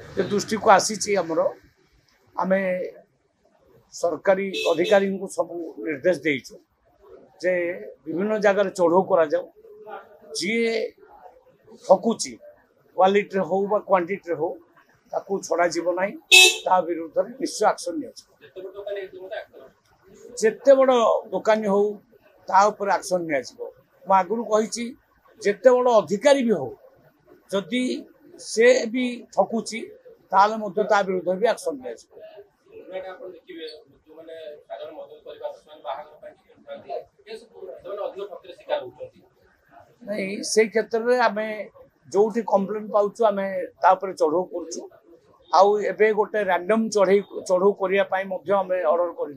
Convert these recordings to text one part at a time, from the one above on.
दृष्टि को आसी आमर आम सरकारी अधिकारी को सब निर्देश देचु जे विभिन्न जगार चढ़ऊ करा जी ठकुची क्वालिटी हो क्वांटिटी हो ताकू छड़ा जीव ना ता विरुद्ध में निश्चय एक्शन जिते बड़ दुकानी हो एक्शन नि आगुरी कही जिते बड़ अधिकारी भी हो जदि से भी ठकुची ता विरुद्ध भी एक्शन नि नहीं से क्षेत्र में आम जो कंप्लेन पाचु आम चढ़ऊ कर गोटे रैंडम चढ़ऊ करने ऑर्डर कर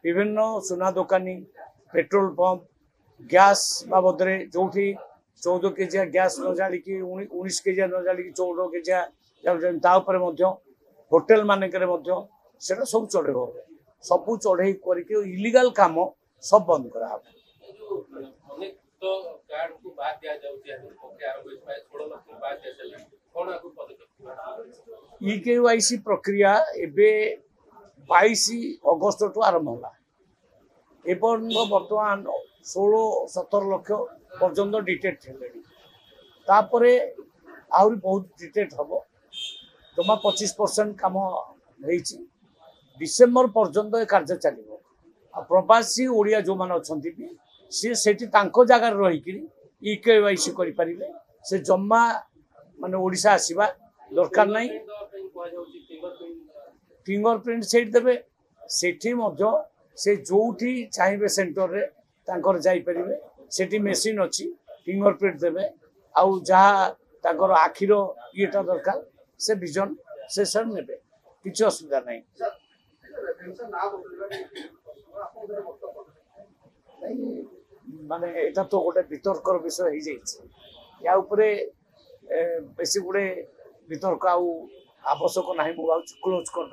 विभिन्न सुना दुकानी पेट्रोल पंप गैस बाबद जो 14 केजिया गैस न जाड़ी 19 केजिया न जाड़ी 14 केजिया होटेल मानक सब चढ़े सब चढ़े कर इलीगल काम सब बंद करा EKYC प्रक्रिया एबे 22 अगस्त टू आरंभ होला बर्तमान 16-17 लाख पर्यंत डिटेक्ट हेले आहरी बहुत डिटेक्ट हम जमा 25% काम होती डिसेम्बर पर्यंत कार्य चलो प्रवासी ओडिया जो मैंने अच्छा सी से जगार रहीकि EKYC करें से जमा माने ओडिशा आसवा दरकार नहीं फिंगरप्रिंट से देवे से जो चाहिए सेंटर रे तांकर जाइपारे से मेसीन अच्छी फिंगरप्रिंट देवे आउ जहाँ आखिर येटा दरकार से विजन से सर ने किसी असुविधा नहीं माने एटा तो गोटे वितर्कर विषय हो जाए या बेसी गुड़े वितर्क आवश्यक ना मुझे क्लोज कर